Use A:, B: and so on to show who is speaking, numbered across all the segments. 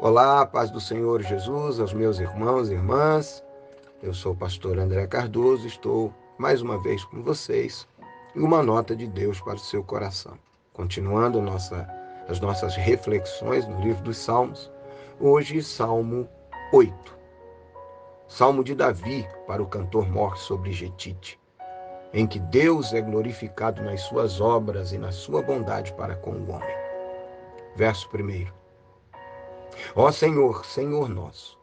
A: Olá, paz do Senhor Jesus, aos meus irmãos e irmãs. Eu sou o pastor André Cardoso, estou mais uma vez com vocês e uma nota de Deus para o seu coração. Continuando as nossas reflexões no livro dos Salmos, hoje Salmo 8. Salmo de Davi para o cantor mor sobre Getite, em que Deus é glorificado nas suas obras e na sua bondade para com o homem. Verso 1. Ó Senhor, Senhor nosso,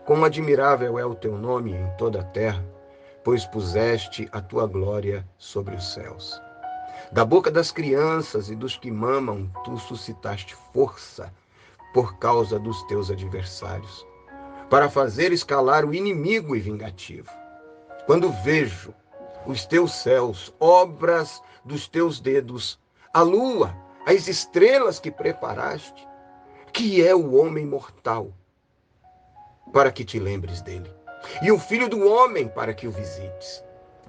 A: quão admirável é o teu nome em toda a terra, pois puseste a tua glória sobre os céus. Da boca das crianças e dos que mamam, tu suscitaste força por causa dos teus adversários, para fazer escalar o inimigo e vingativo. Quando vejo os teus céus, obras dos teus dedos, a lua, as estrelas que preparaste, que é o homem mortal, para que te lembres dele, e o filho do homem para que o visites.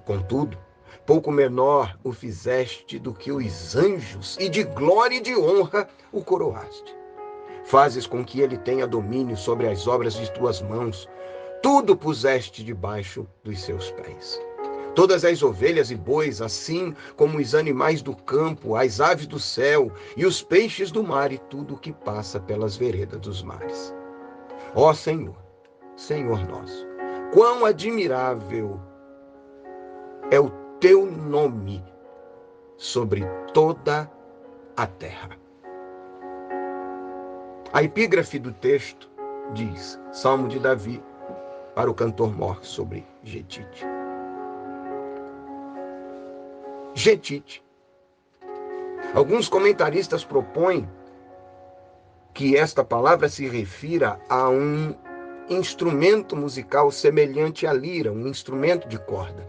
A: Contudo, pouco menor o fizeste do que os anjos, e de glória e de honra o coroaste. Fazes com que ele tenha domínio sobre as obras de tuas mãos, tudo puseste debaixo dos seus pés. Todas as ovelhas e bois, assim como os animais do campo, as aves do céu e os peixes do mar e tudo o que passa pelas veredas dos mares. Ó Senhor, Senhor nosso, quão admirável é o teu nome sobre toda a terra. A epígrafe do texto diz, Salmo de Davi para o cantor mor sobre Getite. Getite. Alguns comentaristas propõem que esta palavra se refira a um instrumento musical semelhante à lira, um instrumento de corda.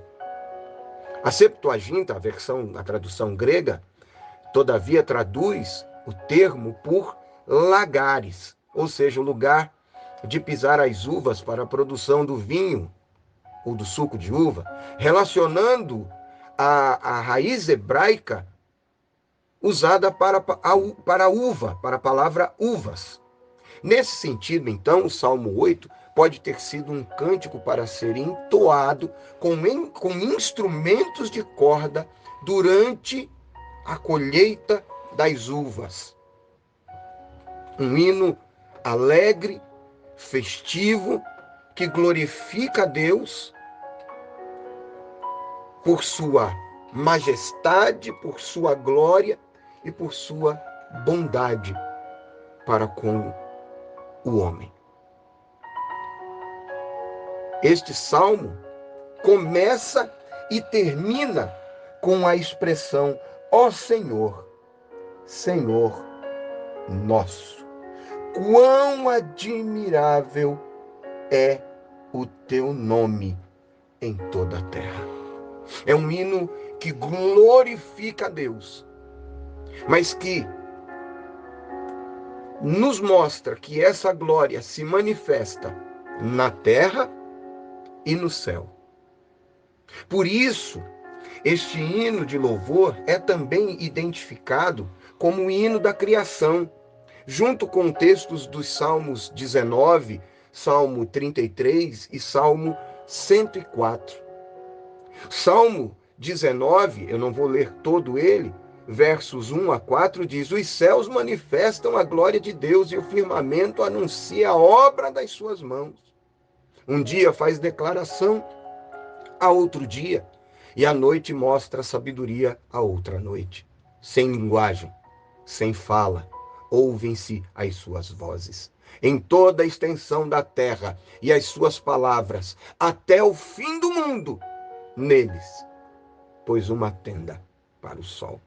A: A Septuaginta, a tradução grega, todavia traduz o termo por lagares, ou seja, o lugar de pisar as uvas para a produção do vinho ou do suco de uva, relacionando a raiz hebraica usada para a uva, para a palavra uvas. Nesse sentido, então, o Salmo 8 pode ter sido um cântico para ser entoado com instrumentos de corda durante a colheita das uvas. Um hino alegre, festivo, que glorifica a Deus por sua majestade, por sua glória e por sua bondade para com o homem. Este salmo começa e termina com a expressão: ó Senhor, Senhor nosso. Quão admirável é o teu nome em toda a terra. É um hino que glorifica a Deus, mas que nos mostra que essa glória se manifesta na terra e no céu. Por isso, este hino de louvor é também identificado como o hino da criação, junto com textos dos Salmos 19, Salmo 33 e Salmo 104. Salmo 19, eu não vou ler todo ele, versos 1 a 4, diz: os céus manifestam a glória de Deus e o firmamento anuncia a obra das suas mãos. Um dia faz declaração a outro dia, e a noite mostra a sabedoria a outra noite. Sem linguagem, sem fala, ouvem-se as suas vozes. Em toda a extensão da terra e as suas palavras, até o fim do mundo, neles pôs uma tenda para o sol.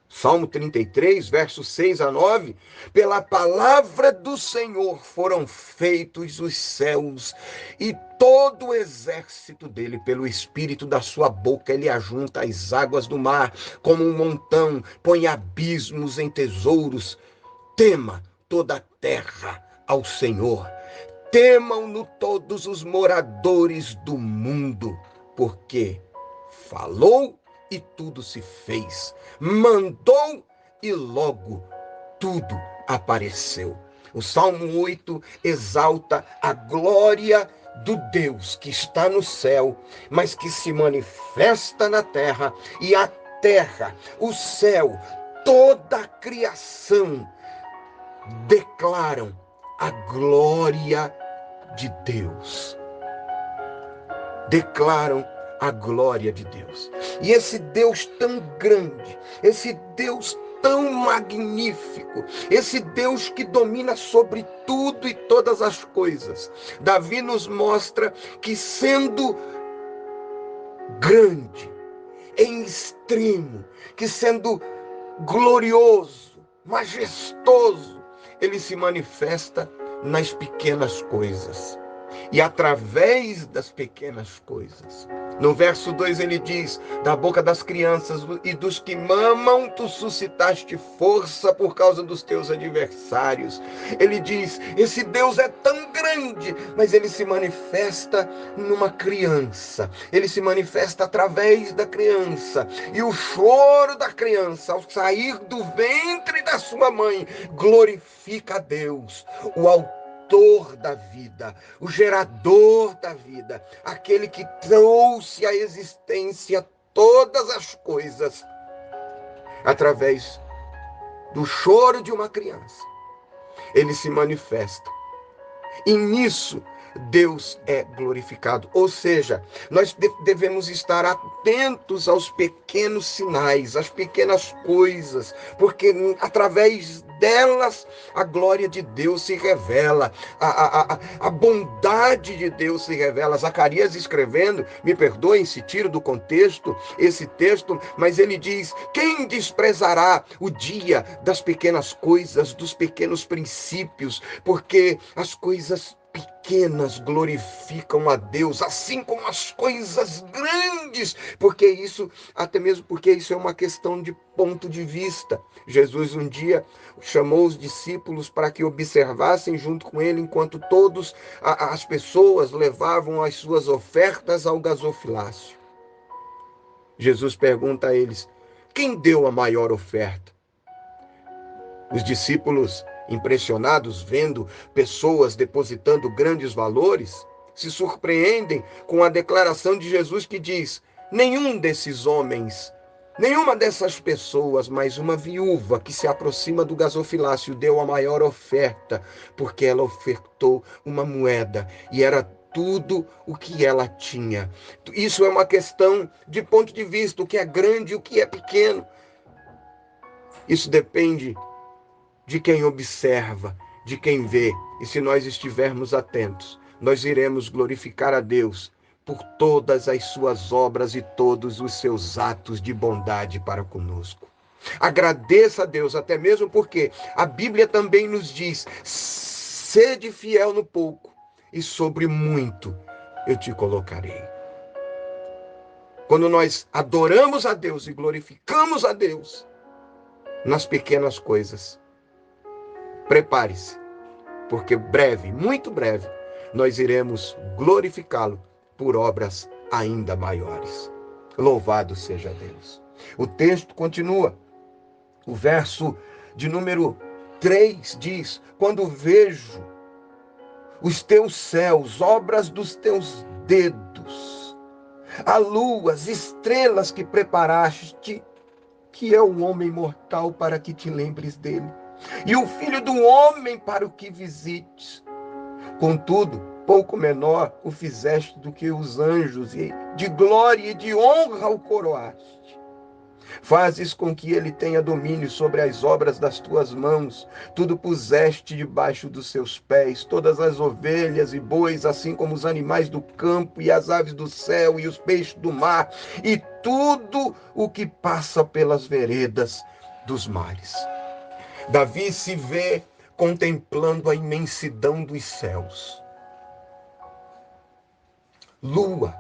A: Salmo 33, versos 6 a 9, pela palavra do Senhor foram feitos os céus e todo o exército dele, pelo espírito da sua boca, ele ajunta as águas do mar, como um montão, põe abismos em tesouros. Tema toda a terra ao Senhor, temam-no todos os moradores do mundo, porque falou e tudo se fez, mandou e logo tudo apareceu. O Salmo 8 exalta a glória do Deus que está no céu, mas que se manifesta na terra, e a terra, o céu, toda a criação declaram a glória de Deus. Declaram a glória de Deus. E esse Deus tão grande, esse Deus tão magnífico, esse Deus que domina sobre tudo e todas as coisas, Davi nos mostra que, sendo grande, em extremo, que sendo glorioso, majestoso, ele se manifesta nas pequenas coisas. E através das pequenas coisas. No verso 2 ele diz: da boca das crianças e dos que mamam, tu suscitaste força por causa dos teus adversários. Ele diz: esse Deus é tão grande, mas ele se manifesta numa criança. Ele se manifesta através da criança. E o choro da criança, ao sair do ventre da sua mãe, glorifica a Deus, o autor da vida, o gerador da vida, aquele que trouxe à existência todas as coisas através do choro de uma criança. Ele se manifesta. E nisso Deus é glorificado. Ou seja, nós devemos estar atentos aos pequenos sinais, às pequenas coisas, porque através delas a glória de Deus se revela, a bondade de Deus se revela. Zacarias escrevendo, me perdoem se tiro do contexto esse texto, mas ele diz: quem desprezará o dia das pequenas coisas, dos pequenos princípios, porque as coisas pequenas glorificam a Deus, assim como as coisas grandes, porque isso, até mesmo porque isso é uma questão de ponto de vista. Jesus um dia chamou os discípulos para que observassem junto com ele, enquanto todas as pessoas levavam as suas ofertas ao gasofilácio. Jesus pergunta a eles: quem deu a maior oferta? Os discípulos, impressionados vendo pessoas depositando grandes valores, se surpreendem com a declaração de Jesus que diz: nenhum desses homens, nenhuma dessas pessoas, mas uma viúva que se aproxima do gasofilácio deu a maior oferta, porque ela ofertou uma moeda e era tudo o que ela tinha. Isso é uma questão de ponto de vista, o que é grande e o que é pequeno. Isso depende de quem observa, de quem vê. E se nós estivermos atentos, nós iremos glorificar a Deus por todas as suas obras e todos os seus atos de bondade para conosco. Agradeça a Deus, até mesmo porque a Bíblia também nos diz: sede fiel no pouco, e sobre muito eu te colocarei. Quando nós adoramos a Deus e glorificamos a Deus nas pequenas coisas, prepare-se, porque breve, muito breve, nós iremos glorificá-lo por obras ainda maiores. Louvado seja Deus. O texto continua. O verso de número 3 diz: quando vejo os teus céus, obras dos teus dedos, a lua, as estrelas que preparaste, que é o homem mortal para que te lembres dele, e o filho do homem para o que visites. Contudo, pouco menor o fizeste do que os anjos, e de glória e de honra o coroaste. Fazes com que ele tenha domínio sobre as obras das tuas mãos. Tudo puseste debaixo dos seus pés, todas as ovelhas e bois, assim como os animais do campo e as aves do céu e os peixes do mar, e tudo o que passa pelas veredas dos mares. Davi se vê contemplando a imensidão dos céus. Lua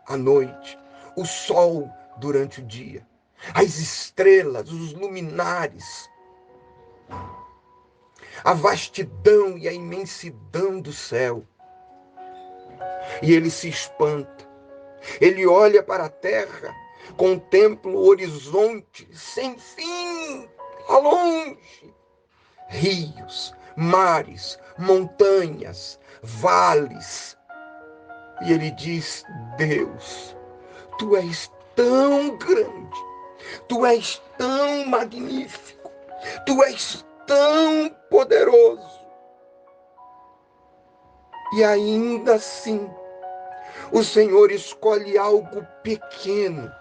A: à noite, o sol durante o dia, as estrelas, os luminares, a vastidão e a imensidão do céu. E ele se espanta. Ele olha para a terra, contempla o horizonte sem fim, ao longe. Rios, mares, montanhas, vales. E ele diz: Deus, tu és tão grande, tu és tão magnífico, tu és tão poderoso. E ainda assim, o Senhor escolhe algo pequeno.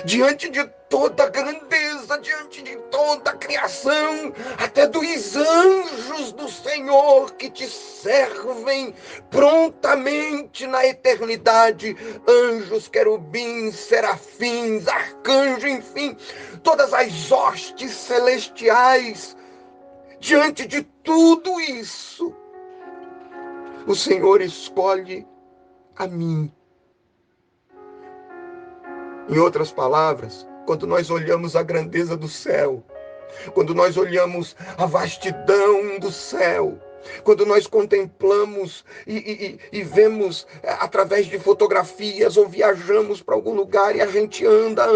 A: Diante de toda a grandeza, diante de toda a criação, até dos anjos do Senhor que te servem prontamente na eternidade, anjos, querubins, serafins, arcanjos, enfim, todas as hostes celestiais. Diante de tudo isso, o Senhor escolhe a mim. Em outras palavras, quando nós olhamos a grandeza do céu, quando nós olhamos a vastidão do céu, quando nós contemplamos e vemos através de fotografias ou viajamos para algum lugar e a gente anda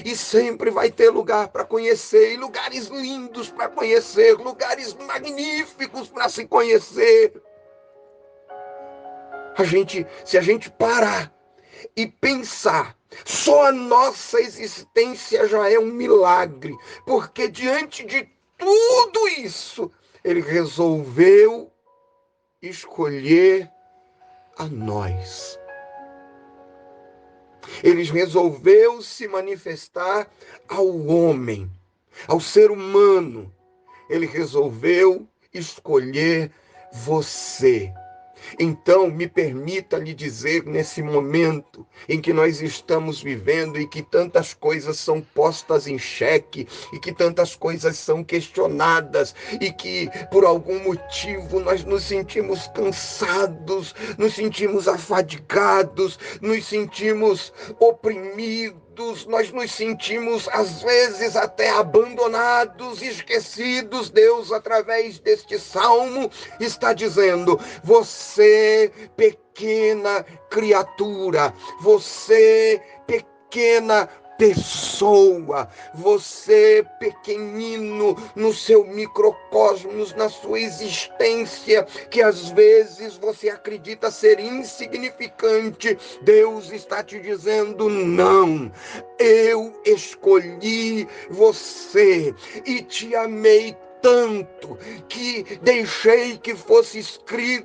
A: e sempre vai ter lugar para conhecer, e lugares lindos para conhecer, lugares magníficos para se conhecer. Se a gente parar e pensar, só a nossa existência já é um milagre, porque diante de tudo isso, ele resolveu escolher a nós. Ele resolveu se manifestar ao homem, ao ser humano. Ele resolveu escolher você. Então, me permita lhe dizer, nesse momento em que nós estamos vivendo e que tantas coisas são postas em xeque, e que tantas coisas são questionadas, e que por algum motivo nós nos sentimos cansados, nos sentimos afadigados, nos sentimos oprimidos, nós nos sentimos, às vezes, até abandonados, esquecidos. Deus, através deste salmo, está dizendo: você, pequena criatura, você, pequena pessoa, você pequenino no seu microcosmos, na sua existência, que às vezes você acredita ser insignificante, Deus está te dizendo: não, eu escolhi você e te amei tanto que deixei que fosse escrito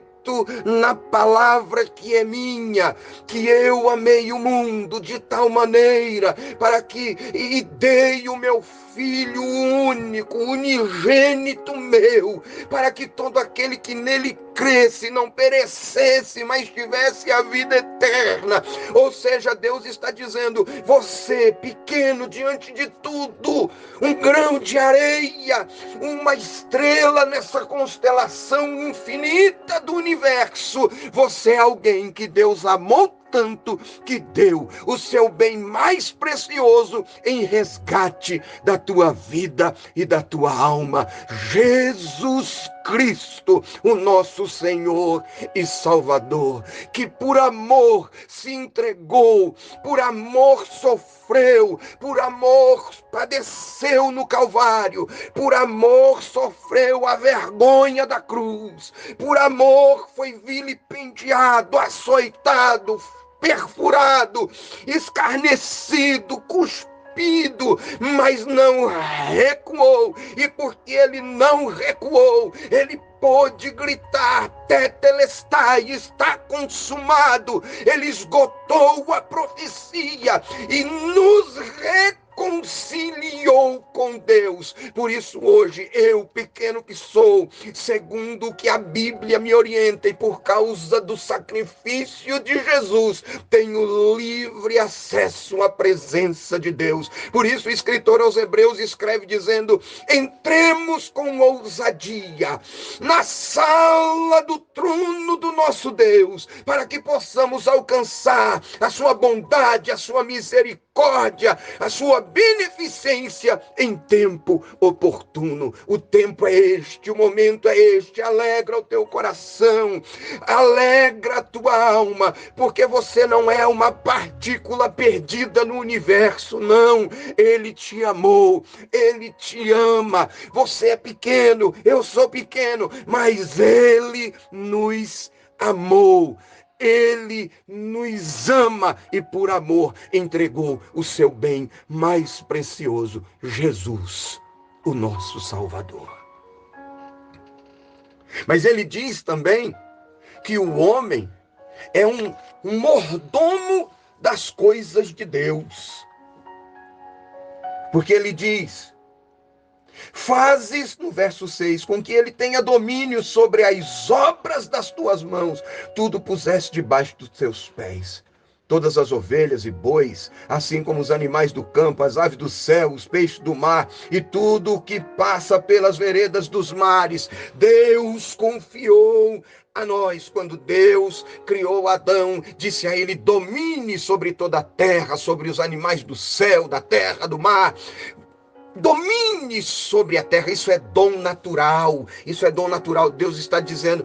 A: na palavra que é minha, que eu amei o mundo de tal maneira para que e dei o meu Filho único, unigênito meu, para que todo aquele que nele cresce não perecesse, mas tivesse a vida eterna. Ou seja, Deus está dizendo: você, pequeno diante de tudo, um grão de areia, uma estrela nessa constelação infinita do universo, você é alguém que Deus amou tanto que deu o seu bem mais precioso em resgate da tua vida e da tua alma, Jesus Cristo, o nosso Senhor e Salvador, que por amor se entregou, por amor sofreu, por amor padeceu no Calvário, por amor sofreu a vergonha da cruz, por amor foi vilipendiado, açoitado, perfurado, escarnecido, cuspido, mas não recuou. E porque ele não recuou, ele pôde gritar: tetelestai, está consumado. Ele esgotou a profecia e nos reconciliou com Deus. Por isso hoje, eu, pequeno que sou, segundo o que a Bíblia me orienta, e por causa do sacrifício de Jesus, tenho livre acesso à presença de Deus. Por isso o escritor aos Hebreus escreve dizendo: entremos com ousadia na sala do trono do nosso Deus, para que possamos alcançar a sua bondade, a sua misericórdia, a sua beneficência em tempo oportuno. O tempo é este, o momento é este. Alegra o teu coração, alegra a tua alma, porque você não é uma partícula perdida no universo, não. Ele te amou, ele te ama. Você é pequeno, eu sou pequeno, mas ele nos amou. Ele nos ama e por amor entregou o seu bem mais precioso, Jesus, o nosso Salvador. Mas ele diz também que o homem é um mordomo das coisas de Deus. Porque ele diz: fazes, no verso 6, com que ele tenha domínio sobre as obras das tuas mãos, tudo puseste debaixo dos teus pés. Todas as ovelhas e bois, assim como os animais do campo, as aves do céu, os peixes do mar e tudo o que passa pelas veredas dos mares, Deus confiou a nós. Quando Deus criou Adão, disse a ele: domine sobre toda a terra, sobre os animais do céu, da terra, do mar. Domine sobre a terra. Isso é dom natural. Isso é dom natural. Deus está dizendo: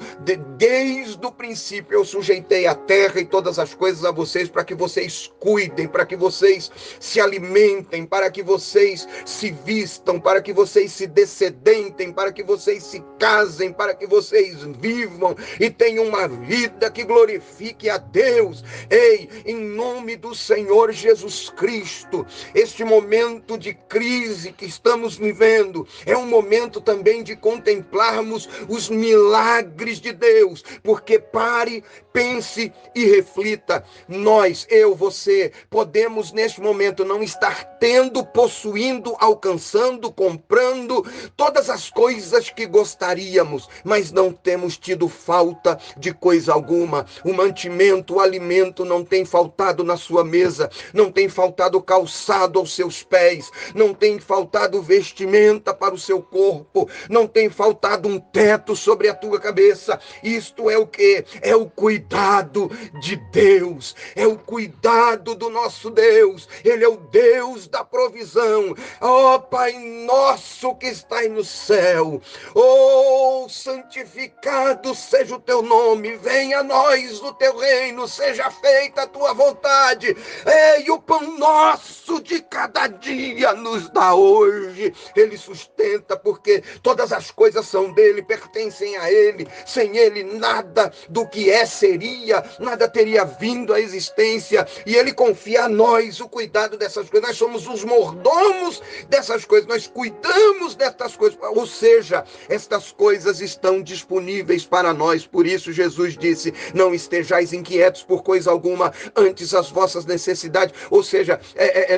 A: desde o princípio eu sujeitei a terra e todas as coisas a vocês, para que vocês cuidem, para que vocês se alimentem, para que vocês se vistam, para que vocês se descedentem, para que vocês se casem, para que vocês vivam e tenham uma vida que glorifique a Deus. Ei, em nome do Senhor Jesus Cristo, este momento de crise que estamos vivendo é um momento também de contemplarmos os milagres de Deus, porque pare, pense e reflita. Nós, eu, você, podemos neste momento não estar tendo, possuindo, alcançando, comprando todas as coisas que gostaríamos, mas não temos tido falta de coisa alguma. O mantimento, o alimento não tem faltado na sua mesa, não tem faltado calçado aos seus pés, não tem faltado vestimenta para o seu corpo, não tem faltado um teto sobre a tua cabeça. Isto é o que? É o cuidado de Deus, é o cuidado do nosso Deus. Ele é o Deus da provisão. Ó Pai nosso que estais no céu, santificado seja o teu nome, venha a nós o teu reino, seja feita a tua vontade. E o pão nosso de cada dia nos dá hoje. Ele sustenta, porque todas as coisas são dele, pertencem a ele. Sem ele nada do que é seria, nada teria vindo à existência, e ele confia a nós o cuidado dessas coisas. Nós somos os mordomos dessas coisas, nós cuidamos dessas coisas, ou seja, estas coisas estão disponíveis para nós. Por isso Jesus disse: não estejais inquietos por coisa alguma, antes as vossas necessidades, ou seja,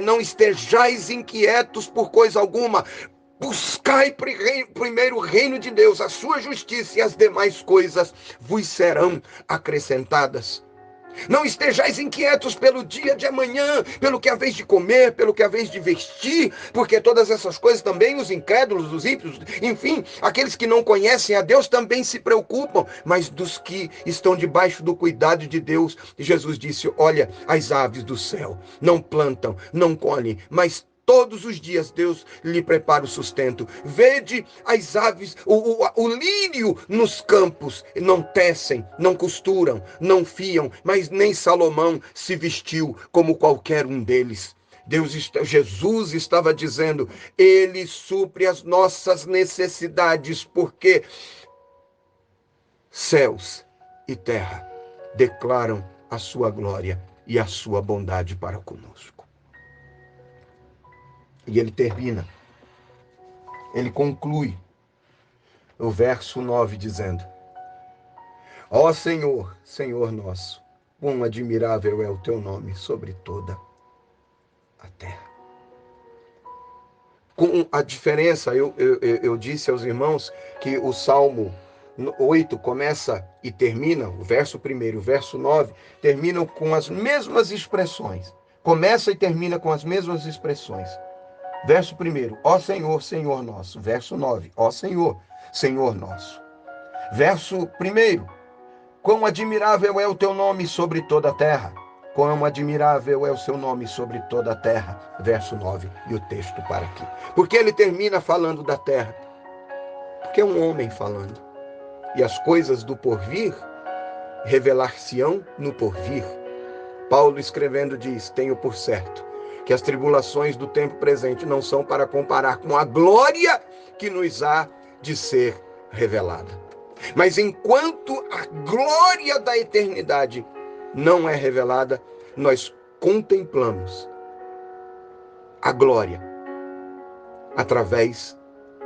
A: não estejais inquietos por coisa alguma. Buscai primeiro o reino de Deus, a sua justiça, e as demais coisas vos serão acrescentadas. Não estejais inquietos pelo dia de amanhã, pelo que haveis de comer, pelo que haveis de vestir, porque todas essas coisas também os incrédulos, os ímpios, enfim, aqueles que não conhecem a Deus também se preocupam. Mas dos que estão debaixo do cuidado de Deus, Jesus disse: olha, as aves do céu não plantam, não colhem, mas todos os dias Deus lhe prepara o sustento. Vede as aves, o lírio nos campos, não tecem, não costuram, não fiam, mas nem Salomão se vestiu como qualquer um deles. Jesus estava dizendo: ele supre as nossas necessidades, porque céus e terra declaram a sua glória e a sua bondade para conosco. E ele termina, ele conclui o verso 9 dizendo: ó Senhor, Senhor nosso, quão admirável é o teu nome sobre toda a terra. Com a diferença, eu disse aos irmãos que o Salmo 8 começa e termina, o verso 1 e o verso 9, terminam com as mesmas expressões. Começa e termina com as mesmas expressões. Verso 1, ó Senhor, Senhor nosso. Verso 9, ó Senhor, Senhor nosso. Verso 1, quão admirável é o teu nome sobre toda a terra. Quão admirável é o seu nome sobre toda a terra. Verso 9, e o texto para aqui. Porque ele termina falando da terra? Porque é um homem falando. E as coisas do porvir revelar-se-ão no porvir. Paulo escrevendo diz: tenho por certo que as tribulações do tempo presente não são para comparar com a glória que nos há de ser revelada. Mas enquanto a glória da eternidade não é revelada, nós contemplamos a glória através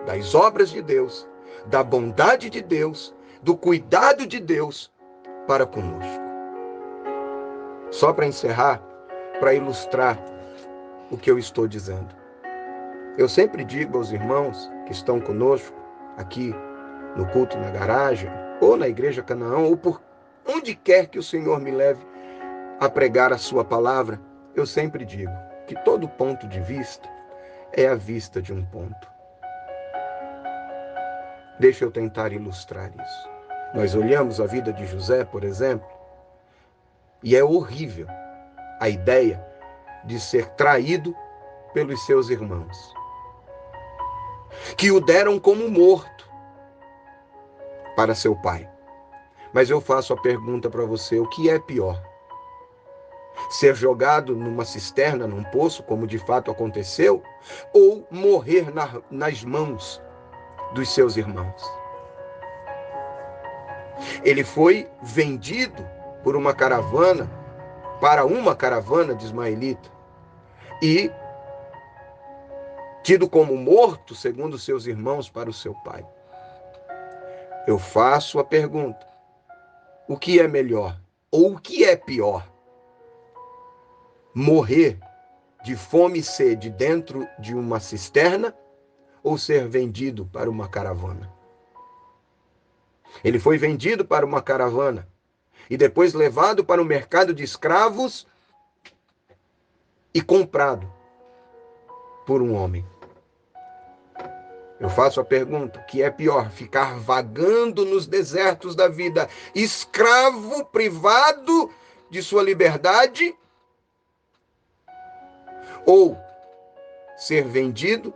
A: das obras de Deus, da bondade de Deus, do cuidado de Deus para conosco. Só para encerrar, para ilustrar o que eu estou dizendo. Eu sempre digo aos irmãos que estão conosco aqui no culto na garagem, ou na Igreja Canaã, ou por onde quer que o Senhor me leve a pregar a sua palavra, eu sempre digo que todo ponto de vista é a vista de um ponto. Deixa eu tentar ilustrar isso. Nós olhamos a vida de José, por exemplo, e é horrível a ideia de ser traído pelos seus irmãos, que o deram como morto para seu pai. Mas eu faço a pergunta para você: o que é pior? Ser jogado numa cisterna, num poço, como de fato aconteceu, ou morrer nas mãos dos seus irmãos? Ele foi vendido por uma caravana, para uma caravana de ismaelita, e tido como morto, segundo seus irmãos, para o seu pai. Eu faço a pergunta: o que é melhor? Ou o que é pior? Morrer de fome e sede dentro de uma cisterna ou ser vendido para uma caravana? Ele foi vendido para uma caravana e depois levado para o mercado de escravos e comprado por um homem. Eu faço a pergunta: o que é pior? Ficar vagando nos desertos da vida, escravo, privado de sua liberdade, ou ser vendido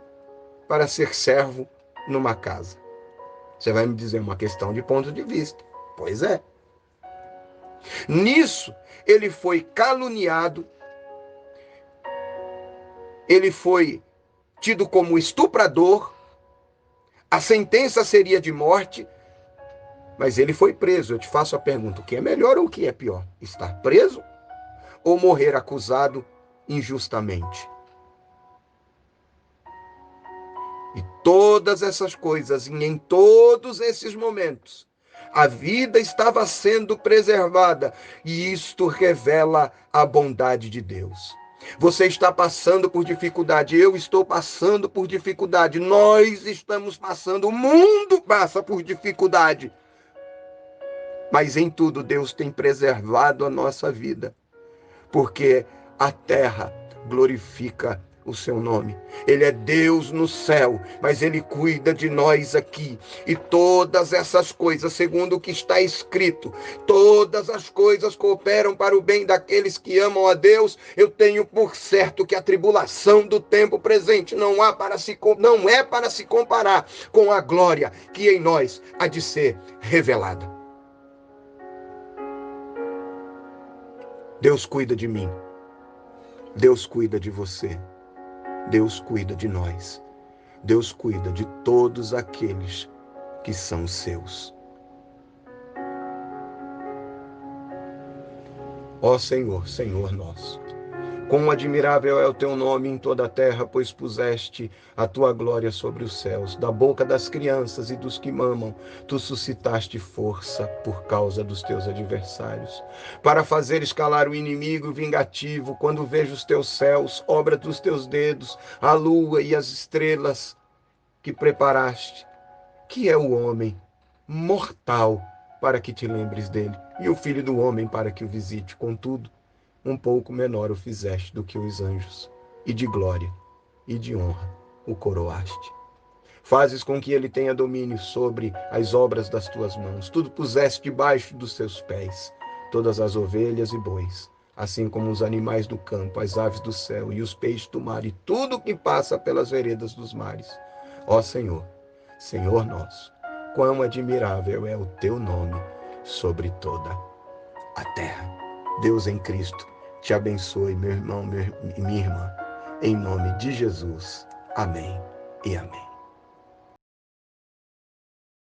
A: para ser servo numa casa? Você vai me dizer, uma questão de ponto de vista. Pois é. Nisso, ele foi caluniado, ele foi tido como estuprador, a sentença seria de morte, mas ele foi preso. Eu te faço a pergunta: o que é melhor ou o que é pior? Estar preso ou morrer acusado injustamente? E todas essas coisas, e em todos esses momentos, a vida estava sendo preservada, e isto revela a bondade de Deus. Você está passando por dificuldade, eu estou passando por dificuldade, nós estamos passando, o mundo passa por dificuldade. Mas em tudo Deus tem preservado a nossa vida, porque a terra glorifica o seu nome. Ele é Deus no céu, mas ele cuida de nós aqui. E todas essas coisas, segundo o que está escrito, todas as coisas cooperam para o bem daqueles que amam a Deus. Eu tenho por certo que a tribulação do tempo presente não é para se comparar com a glória que em nós há de ser revelada. Deus cuida de mim. Deus cuida de você. Deus cuida de nós. Deus cuida de todos aqueles que são seus. Ó Senhor, Senhor nosso, quão admirável é o teu nome em toda a terra, pois puseste a tua glória sobre os céus. Da boca das crianças e dos que mamam, tu suscitaste força por causa dos teus adversários, para fazer escalar o inimigo vingativo. Quando vejo os teus céus, obra dos teus dedos, a lua e as estrelas que preparaste. Que é o homem mortal para que te lembres dele, e o filho do homem para que o visite? Contudo, um pouco menor o fizeste do que os anjos, e de glória e de honra o coroaste. Fazes com que ele tenha domínio sobre as obras das tuas mãos. Tudo puseste debaixo dos seus pés, todas as ovelhas e bois, assim como os animais do campo, as aves do céu e os peixes do mar e tudo que passa pelas veredas dos mares. Ó Senhor, Senhor nosso, quão admirável é o teu nome sobre toda a terra. Deus em Cristo te abençoe, meu irmão e minha irmã, em nome de Jesus. Amém e amém.